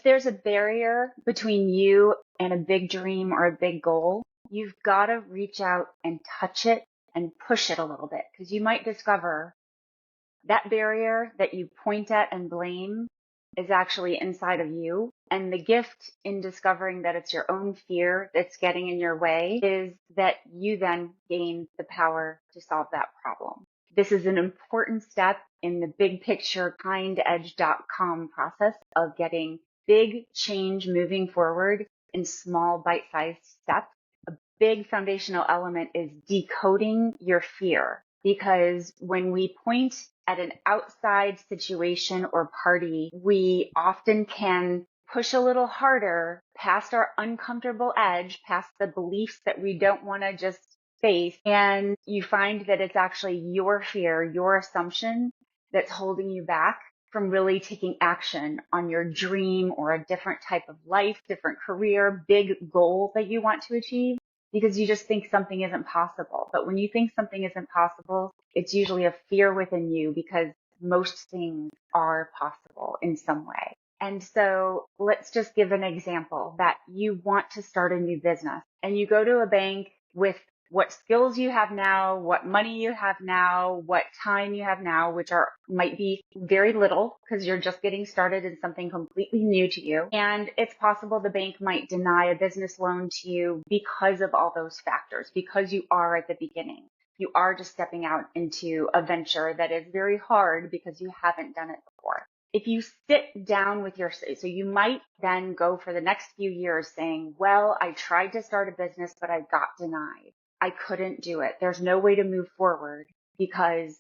there's a barrier between you and a big dream or a big goal, you've got to reach out and touch it and push it a little bit, because you might discover that barrier that you point at and blame is actually inside of you. And the gift in discovering that it's your own fear that's getting in your way is that you then gain the power to solve that problem. This is an important step in the big picture KindEdge.com process of getting big change moving forward in small bite-sized steps. A big foundational element is decoding your fear, because when we point at an outside situation or party, we often can push a little harder past our uncomfortable edge, past the beliefs that we don't want to just face. And you find that it's actually your fear, your assumption that's holding you back from really taking action on your dream or a different type of life, different career, big goal that you want to achieve, because you just think something isn't possible. But when you think something isn't possible, it's usually a fear within you, because most things are possible in some way. And so let's just give an example that you want to start a new business and you go to a bank with what skills you have now, what money you have now, what time you have now, which might be very little because you're just getting started in something completely new to you. And it's possible the bank might deny a business loan to you because of all those factors, because you are at the beginning. You are just stepping out into a venture that is very hard because you haven't done it before. If you sit down with so you might then go for the next few years saying, well, I tried to start a business, but I got denied. I couldn't do it. There's no way to move forward because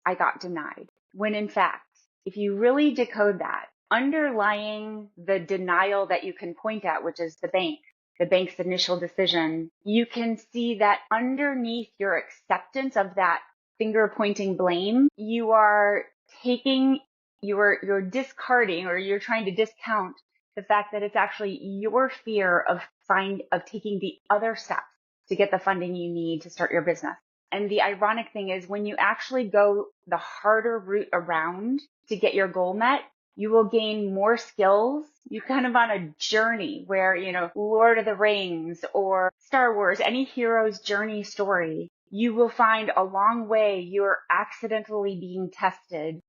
I got denied. When in fact, if you really decode that, underlying the denial that you can point at, which is the bank's initial decision, you can see that underneath your acceptance of that finger pointing blame, you are you're discarding, or you're trying to discount the fact that it's actually your fear of taking the other steps to get the funding you need to start your business. And the ironic thing is, when you actually go the harder route around to get your goal met, you will gain more skills. You're kind of on a journey where, Lord of the Rings or Star Wars, any hero's journey story, you will find along the way you're accidentally being tested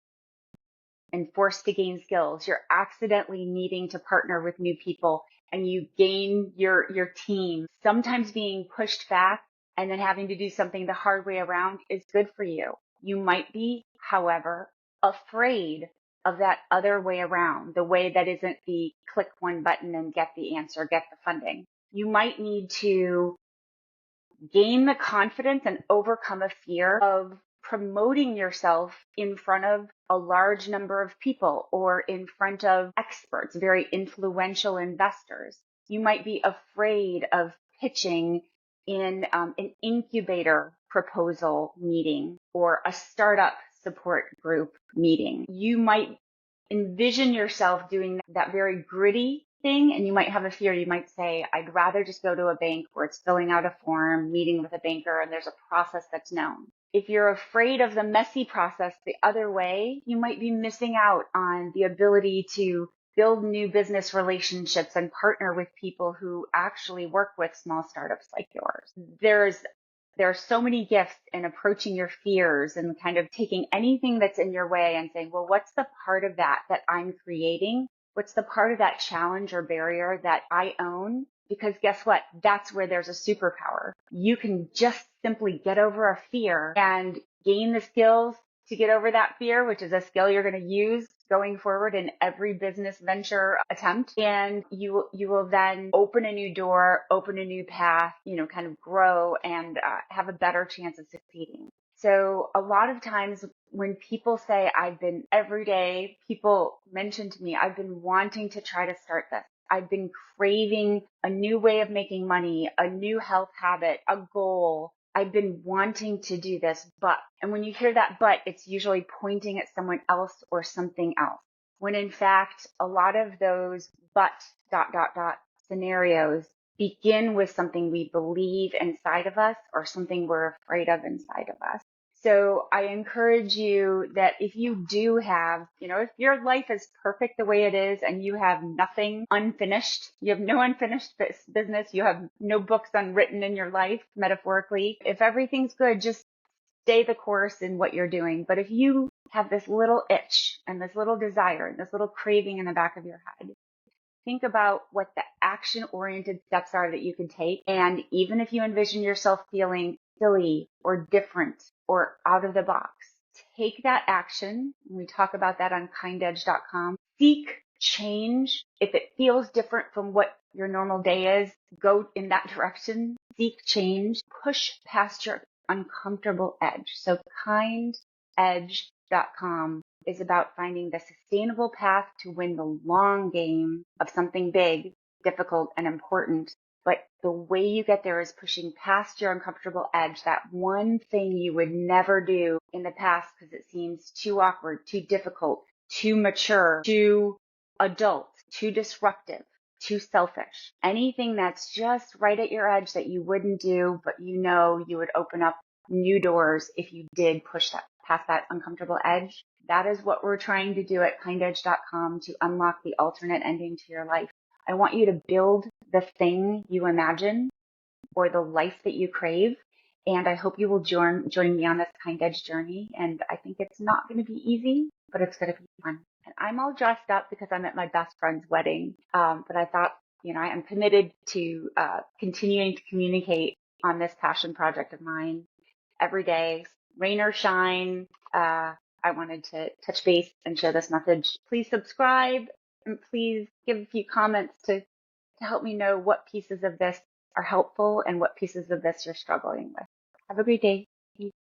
and forced to gain skills. You're accidentally needing to partner with new people, and you gain your team. Sometimes being pushed back and then having to do something the hard way around is good for you. You might be, however, afraid of that other way around, the way that isn't the click one button and get the answer, get the funding. You might need to gain the confidence and overcome a fear of promoting yourself in front of a large number of people or in front of experts, very influential investors. You might be afraid of pitching in an incubator proposal meeting or a startup support group meeting. You might envision yourself doing that very gritty thing, and you might have a fear. You might say, I'd rather just go to a bank where it's filling out a form, meeting with a banker, and there's a process that's known. If you're afraid of the messy process the other way, you might be missing out on the ability to build new business relationships and partner with people who actually work with small startups like yours. There are so many gifts in approaching your fears and kind of taking anything that's in your way and saying, well, what's the part of that I'm creating? What's the part of that challenge or barrier that I own? Because guess what? That's where there's a superpower. You can just simply get over a fear and gain the skills to get over that fear, which is a skill you're going to use going forward in every business venture attempt. And you will then open a new door, open a new path, kind of grow and have a better chance of succeeding. So a lot of times when people say, every day people mention to me, I've been wanting to try to start this. I've been craving a new way of making money, a new health habit, a goal. I've been wanting to do this, and when you hear that but, it's usually pointing at someone else or something else. When in fact, a lot of those but ... scenarios begin with something we believe inside of us or something we're afraid of inside of us. So I encourage you that if you do have, if your life is perfect the way it is and you have nothing unfinished, you have no unfinished business, you have no books unwritten in your life, metaphorically, if everything's good, just stay the course in what you're doing. But if you have this little itch and this little desire and this little craving in the back of your head, think about what the action-oriented steps are that you can take. And even if you envision yourself feeling silly or different or out of the box, take that action. We talk about that on KindEdge.com. Seek change. If it feels different from what your normal day is, go in that direction. Seek change. Push past your uncomfortable edge. So KindEdge.com is about finding the sustainable path to win the long game of something big, difficult, and important. But the way you get there is pushing past your uncomfortable edge, that one thing you would never do in the past because it seems too awkward, too difficult, too mature, too adult, too disruptive, too selfish. Anything that's just right at your edge that you wouldn't do, but you would open up new doors if you did push that past that uncomfortable edge. That is what we're trying to do at KindEdge.com to unlock the alternate ending to your life. I want you to build the thing you imagine or the life that you crave. And I hope you will join me on this KindEdge journey. And I think it's not going to be easy, but it's going to be fun. And I'm all dressed up because I'm at my best friend's wedding. But I thought, I am committed to continuing to communicate on this passion project of mine every day, rain or shine. I wanted to touch base and share this message. Please subscribe and please give a few comments to help me know what pieces of this are helpful and what pieces of this you're struggling with. Have a great day.